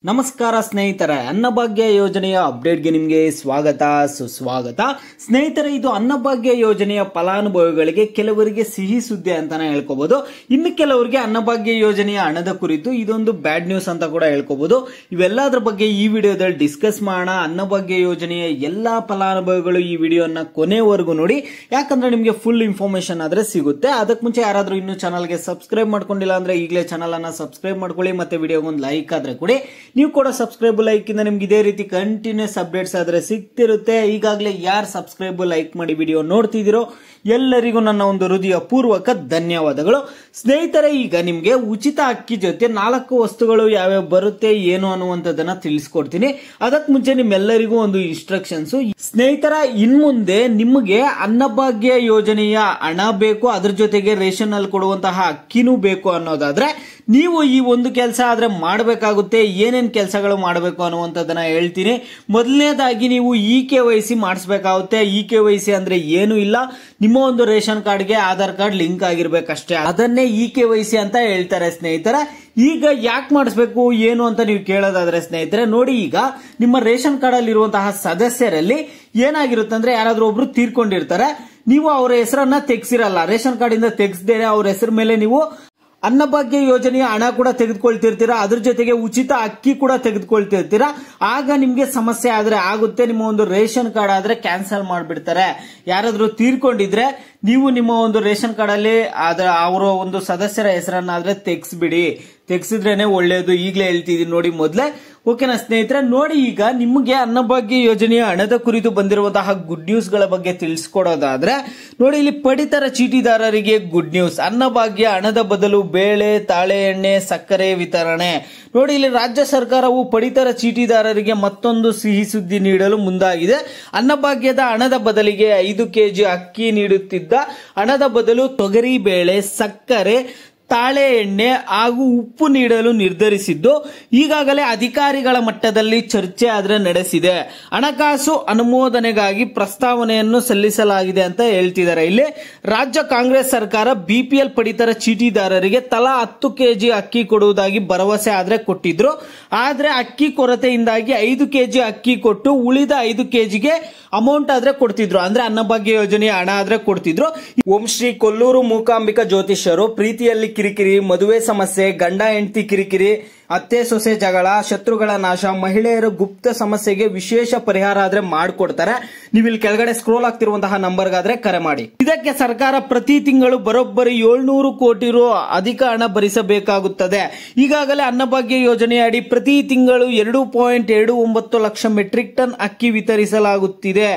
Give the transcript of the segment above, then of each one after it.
ನಮಸ್ಕಾರ ಸ್ನೇಹಿತರೆ, ಅನ್ನಭಾಗ್ಯ ಯೋಜನೆಯ ಅಪ್ಡೇಟ್ಗೆ ನಿಮಗೆ ಸ್ವಾಗತ ಸುಸ್ವಾಗತ. ಸ್ನೇಹಿತರೆ, ಇದು ಅನ್ನಭಾಗ್ಯ ಯೋಜನೆಯ ಫಲಾನುಭವಿಗಳಿಗೆ ಕೆಲವರಿಗೆ ಸಿಹಿ ಸುದ್ದಿ ಅಂತಾನೆ ಹೇಳ್ಕೋಬಹುದು. ಇನ್ನು ಕೆಲವರಿಗೆ ಅನ್ನಭಾಗ್ಯ ಯೋಜನೆಯ ಹಣದ ಕುರಿತು ಇದೊಂದು ಬ್ಯಾಡ್ ನ್ಯೂಸ್ ಅಂತ ಕೂಡ ಹೇಳ್ಕೋಬಹುದು. ಇವೆಲ್ಲದರ ಬಗ್ಗೆ ಈ ವಿಡಿಯೋದಲ್ಲಿ ಡಿಸ್ಕಸ್ ಮಾಡೋಣ. ಅನ್ನಭಾಗ್ಯ ಯೋಜನೆಯ ಎಲ್ಲಾ ಫಲಾನುಭವಿಗಳು ಈ ವಿಡಿಯೋನ ಕೊನೆವರೆಗೂ ನೋಡಿ, ಯಾಕಂದ್ರೆ ನಿಮಗೆ ಫುಲ್ ಇನ್ಫಾರ್ಮೇಶನ್ ಆದ್ರೆ ಸಿಗುತ್ತೆ. ಅದಕ್ಕೆ ಮುಂಚೆ ಯಾರಾದ್ರೂ ಇನ್ನು ಚಾನಲ್ಗೆ ಸಬ್ಸ್ಕ್ರೈಬ್ ಮಾಡ್ಕೊಂಡಿಲ್ಲ ಅಂದ್ರೆ ಈಗಲೇ ಚಾನಲ್ ಅನ್ನ ಸಬ್ಸ್ಕ್ರೈಬ್ ಮಾಡ್ಕೊಳ್ಳಿ, ಮತ್ತೆ ವಿಡಿಯೋಗೊಂದು ಲೈಕ್ ಆದ್ರೆ ಕೊಡಿ. ನೀವು ಕೂಡ ಸಬ್ಸ್ಕ್ರೈಬ್ ಲೈಕ್ ಇಂದ ನಿಮ್ಗೆ ಇದೇ ರೀತಿ ಕಂಟಿನ್ಯೂಸ್ ಅಪ್ಡೇಟ್ಸ್ ಆದ್ರೆ ಸಿಗ್ತಿರುತ್ತೆ. ಈಗಾಗಲೇ ಯಾರು ಸಬ್ಸ್ಕ್ರೈಬ್ ಲೈಕ್ ಮಾಡಿ ವಿಡಿಯೋ ನೋಡ್ತಿದ್ದೀರೋ ಎಲ್ಲರಿಗೂ ನನ್ನ ಒಂದು ಹೃದಯ ಪೂರ್ವಕ ಧನ್ಯವಾದಗಳು. ಸ್ನೇಹಿತರೆ, ಈಗ ನಿಮ್ಗೆ ಉಚಿತ ಅಕ್ಕಿ ಜೊತೆ 4 ವಸ್ತುಗಳು ಯಾವ್ಯಾವ ಬರುತ್ತೆ ಏನು ಅನ್ನುವಂಥದ್ದನ್ನ ತಿಳಿಸ್ಕೊಡ್ತೀನಿ. ಅದಕ್ಕೆ ಮುಂಚೆ ನಿಮ್ಮೆಲ್ಲರಿಗೂ ಒಂದು ಇನ್ಸ್ಟ್ರಕ್ಷನ್ಸ್. ಸ್ನೇಹಿತರ, ಇನ್ಮುಂದೆ ನಿಮಗೆ ಅನ್ನಭಾಗ್ಯ ಯೋಜನೆಯ ಹಣ ಬೇಕು, ಅದ್ರ ಜೊತೆಗೆ ರೇಷನ್ ಅಲ್ಲಿ ಕೊಡುವಂತಹ ಅಕ್ಕಿನೂ ಬೇಕು ಅನ್ನೋದಾದ್ರೆ ನೀವು ಈ ಒಂದು ಕೆಲಸ ಆದ್ರೆ ಮಾಡಬೇಕಾಗುತ್ತೆ. ಏನೇನ್ ಕೆಲಸಗಳು ಮಾಡಬೇಕು ಅನ್ನುವಂಥದ್ದನ್ನ ಹೇಳ್ತೀನಿ. ಮೊದಲನೇದಾಗಿ ನೀವು KYC ಮಾಡಿಸಬೇಕಾಗುತ್ತೆ. KYC ಅಂದ್ರೆ ಏನು ಇಲ್ಲ, ನಿಮ್ಮ ಒಂದು ರೇಷನ್ ಕಾರ್ಡ್ಗೆ ಆಧಾರ್ ಕಾರ್ಡ್ ಲಿಂಕ್ ಆಗಿರ್ಬೇಕಷ್ಟೇ. ಅದನ್ನೇ KYC ಅಂತ ಹೇಳ್ತಾರೆ ಸ್ನೇಹಿತರೆ. ಈಗ ಯಾಕೆ ಮಾಡಿಸ್ಬೇಕು ಏನು ಅಂತ ನೀವು ಕೇಳೋದಾದ್ರೆ ಸ್ನೇಹಿತರೆ, ನೋಡಿ, ಈಗ ನಿಮ್ಮ ರೇಷನ್ ಕಾರ್ಡ್ ಅಲ್ಲಿ ಇರುವಂತಹ ಸದಸ್ಯರಲ್ಲಿ ಏನಾಗಿರುತ್ತೆ ಅಂದ್ರೆ, ಯಾರಾದ್ರೂ ಒಬ್ರು ತೀರ್ಕೊಂಡಿರ್ತಾರೆ, ನೀವು ಅವರ ಹೆಸರನ್ನ ತೆಗ್ಸಿರಲ್ಲ, ರೇಷನ್ ಕಾರ್ಡ್ ಇಂದ ತೆಗ್ಸ್ದೇನೆ ಅವ್ರ ಹೆಸರ ಮೇಲೆ ನೀವು ಅನ್ನಭಾಗ್ಯ ಯೋಜನೆಯ ಹಣ ಕೂಡ ತೆಗೆದುಕೊಳ್ತಿರ್ತೀರಾ, ಅದ್ರ ಜೊತೆಗೆ ಉಚಿತ ಅಕ್ಕಿ ಕೂಡ ತೆಗೆದುಕೊಳ್ತಿರ್ತೀರಾ. ಆಗ ನಿಮ್ಗೆ ಸಮಸ್ಯೆ ಆದ್ರೆ ಆಗುತ್ತೆ. ನಿಮ್ಮ ಒಂದು ರೇಷನ್ ಕಾರ್ಡ್ ಆದ್ರೆ ಕ್ಯಾನ್ಸಲ್ ಮಾಡ್ಬಿಡ್ತಾರೆ. ಯಾರಾದ್ರೂ ತೀರ್ಕೊಂಡಿದ್ರೆ ನೀವು ನಿಮ್ಮ ಒಂದು ರೇಷನ್ ಕಾರ್ಡ್ ಅಲ್ಲಿ ಅವರ ಒಂದು ಸದಸ್ಯರ ಹೆಸರನ್ನಾದ್ರೆ ತೆಗ್ಸ್ಬಿಡಿ. ತೆಗ್ಸಿದ್ರೇನೆ ಒಳ್ಳೇದು. ಈಗಲೇ ಹೇಳ್ತಿದ್ದೀನಿ ನೋಡಿ ಮೊದಲೇ. ಓಕೆನಾ ಸ್ನೇಹಿತರೆ? ನೋಡಿ, ಈಗ ನಿಮಗೆ ಅನ್ನಭಾಗ್ಯ ಯೋಜನೆಯ ಹಣದ ಕುರಿತು ಬಂದಿರುವಂತಹ ಗುಡ್ ನ್ಯೂಸ್ ಗಳ ಬಗ್ಗೆ ತಿಳಿಸ್ಕೊಡೋದಾದ್ರೆ, ನೋಡಿ, ಇಲ್ಲಿ ಪಡಿತರ ಚೀಟಿದಾರರಿಗೆ ಗುಡ್ ನ್ಯೂಸ್. ಅನ್ನಭಾಗ್ಯ ಹಣದ ಬದಲು ಬೇಳೆ, ತಾಳೆ ಎಣ್ಣೆ, ಸಕ್ಕರೆ ವಿತರಣೆ. ನೋಡಿ, ಇಲ್ಲಿ ರಾಜ್ಯ ಸರ್ಕಾರವು ಪಡಿತರ ಚೀಟಿದಾರರಿಗೆ ಮತ್ತೊಂದು ಸಿಹಿ ಸುದ್ದಿ ನೀಡಲು ಮುಂದಾಗಿದೆ. ಅನ್ನಭಾಗ್ಯದ ಹಣದ ಬದಲಿಗೆ 5 ಕೆಜಿ ಅಕ್ಕಿ ನೀಡುತ್ತಿದ್ದ ಹಣದ ಬದಲು ತೊಗರಿ ಬೇಳೆ, ಸಕ್ಕರೆ, ತಾಳೆ ಎಣ್ಣೆ ಹಾಗೂ ಉಪ್ಪು ನೀಡಲು ನಿರ್ಧರಿಸಿದ್ದು ಈಗಾಗಲೇ ಅಧಿಕಾರಿಗಳ ಮಟ್ಟದಲ್ಲಿ ಚರ್ಚೆ ಆದ್ರೆ ನಡೆಸಿದೆ. ಹಣಕಾಸು ಅನುಮೋದನೆಗಾಗಿ ಪ್ರಸ್ತಾವನೆಯನ್ನು ಸಲ್ಲಿಸಲಾಗಿದೆ ಅಂತ ಹೇಳ್ತಿದ್ದಾರೆ. ಇಲ್ಲಿ ರಾಜ್ಯ ಕಾಂಗ್ರೆಸ್ ಸರ್ಕಾರ BPL ಪಡಿತರ ಚೀಟಿದಾರರಿಗೆ ತಲಾ 10 ಕೆಜಿ ಅಕ್ಕಿ ಕೊಡುವುದಾಗಿ ಭರವಸೆ ಆದ್ರೆ ಕೊಟ್ಟಿದ್ರು. ಆದ್ರೆ ಅಕ್ಕಿ ಕೊರತೆಯಿಂದಾಗಿ 5 ಕೆಜಿ ಅಕ್ಕಿ ಕೊಟ್ಟು ಉಳಿದ 5 ಕೆಜಿಗೆ ಅಮೌಂಟ್ ಆದ್ರೆ ಕೊಡ್ತಿದ್ರು, ಅಂದ್ರೆ ಅನ್ನಭಾಗ್ಯ ಯೋಜನೆಯ ಹಣ ಆದ್ರೆ ಕೊಡ್ತಿದ್ರು. ಓಂ ಶ್ರೀ ಕೊಲ್ಲೂರು ಮೂಕಾಂಬಿಕಾ ಜ್ಯೋತಿಷ್ಯರು ಪ್ರೀತಿಯಲ್ಲಿ ಕಿರಿಕಿರಿ, ಮದುವೆ ಸಮಸ್ಯೆ, ಗಂಡ ಹೆಂಡತಿ ಕಿರಿಕಿರಿ, ಅತ್ತೆ ಸೊಸೆ ಜಗಳ, ಶತ್ರುಗಳ ನಾಶ, ಮಹಿಳೆಯರ ಗುಪ್ತ ಸಮಸ್ಯೆಗೆ ವಿಶೇಷ ಪರಿಹಾರ ಆದ್ರೆ ಮಾಡಿಕೊಡ್ತಾರೆ. ನೀವು ಇಲ್ಲಿ ಕೆಳಗಡೆ ಸ್ಕ್ರೋಲ್ ಆಗ್ತಿರುವಂತಹ ನಂಬರ್ಗಾದ್ರೆ ಕರೆ ಮಾಡಿ. ಇದಕ್ಕೆ ಸರ್ಕಾರ ಪ್ರತಿ ತಿಂಗಳು ಬರೋಬ್ಬರಿ 700 ಕೋಟಿ ರು ಅಧಿಕ ಹಣ ಭರಿಸಬೇಕಾಗುತ್ತದೆ. ಈಗಾಗಲೇ ಅನ್ನಭಾಗ್ಯ ಯೋಜನೆಯ ಅಡಿ ಪ್ರತಿ ತಿಂಗಳು 2.29 ಲಕ್ಷ ಮೆಟ್ರಿಕ್ ಟನ್ ಅಕ್ಕಿ ವಿತರಿಸಲಾಗುತ್ತಿದೆ.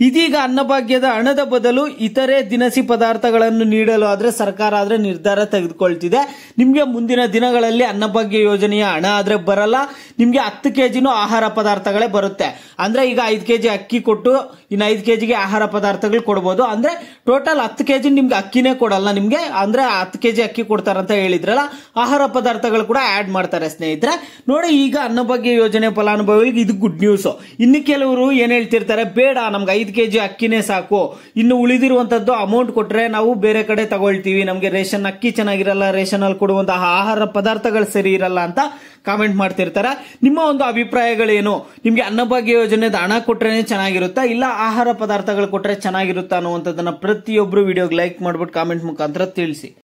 ಇದೀಗ ಅನ್ನಭಾಗ್ಯದ ಹಣದ ಬದಲು ಇತರೆ ದಿನಸಿ ಪದಾರ್ಥಗಳನ್ನು ನೀಡಲು ಆದ್ರೆ ಸರ್ಕಾರ ಆದ್ರೆ ನಿರ್ಧಾರ ತೆಗೆದುಕೊಳ್ತಿದೆ. ನಿಮ್ಗೆ ಮುಂದಿನ ದಿನಗಳಲ್ಲಿ ಅನ್ನಭಾಗ್ಯ ಯೋಜನೆಯ ಹಣ ಆದ್ರೆ ಬರಲ್ಲ, ನಿಮ್ಗೆ 10 ಕೆಜಿನೂ ಆಹಾರ ಪದಾರ್ಥಗಳೇ ಬರುತ್ತೆ. ಅಂದ್ರೆ ಈಗ 5 ಕೆಜಿ ಅಕ್ಕಿ ಕೊಟ್ಟು ಇನ್ನು 5 ಕೆಜಿಗೆ ಆಹಾರ ಪದಾರ್ಥಗಳು ಕೊಡಬಹುದು. ಅಂದ್ರೆ ಟೋಟಲ್ 10 ಕೆಜಿ ನಿಮ್ಗೆ ಅಕ್ಕಿನೇ ಕೊಡಲ್ಲ ನಿಮ್ಗೆ, ಅಂದ್ರೆ 10 ಕೆಜಿ ಅಕ್ಕಿ ಕೊಡ್ತಾರಂತ ಹೇಳಿದ್ರಲ್ಲ, ಆಹಾರ ಪದಾರ್ಥಗಳು ಕೂಡ ಆಡ್ ಮಾಡ್ತಾರೆ ಸ್ನೇಹಿತರೆ. ನೋಡಿ, ಈಗ ಅನ್ನಭಾಗ್ಯ ಯೋಜನೆ ಫಲಾನುಭವಿಗಳಿಗೆ ಇದು ಗುಡ್ ನ್ಯೂಸ್. ಇನ್ನು ಕೆಲವರು ಏನ್ ಹೇಳ್ತಿರ್ತಾರೆ, ಬೇಡ ನಮ್ಗೆ 5 ಕೆಜಿ ಅಕ್ಕಿನೇ ಸಾಕು, ಇನ್ನು ಉಳಿದಿರುವಂತದ್ದು ಅಮೌಂಟ್ ಕೊಟ್ರೆ ನಾವು ಬೇರೆ ಕಡೆ ತಗೊಳ್ತೀವಿ, ನಮ್ಗೆ ರೇಷನ್ ಅಕ್ಕಿ ಚೆನ್ನಾಗಿರಲ್ಲ, ರೇಷನ್ ಅಲ್ಲಿ ಕೊಡುವಂತಹ ಆಹಾರ ಪದಾರ್ಥಗಳು ಸರಿ ಇರಲ್ಲ ಅಂತ ಕಾಮೆಂಟ್ ಮಾಡ್ತಿರ್ತಾರೆ. ನಿಮ್ಮ ಒಂದು ಅಭಿಪ್ರಾಯಗಳೇನು? ನಿಮ್ಗೆ ಅನ್ನಭಾಗ್ಯ ಯೋಜನೆದ ಹಣ ಕೊಟ್ರೇನೆ ಚೆನ್ನಾಗಿರುತ್ತಾ, ಇಲ್ಲ ಆಹಾರ ಪದಾರ್ಥಗಳು ಕೊಟ್ರೆ ಚೆನ್ನಾಗಿರುತ್ತಾ ಅನ್ನುವಂಥದ್ದನ್ನ ಪ್ರತಿಯೊಬ್ರು ವಿಡಿಯೋಗೆ ಲೈಕ್ ಮಾಡ್ಬಿಟ್ಟು ಕಾಮೆಂಟ್ ಮುಖಾಂತರ ತಿಳಿಸಿ.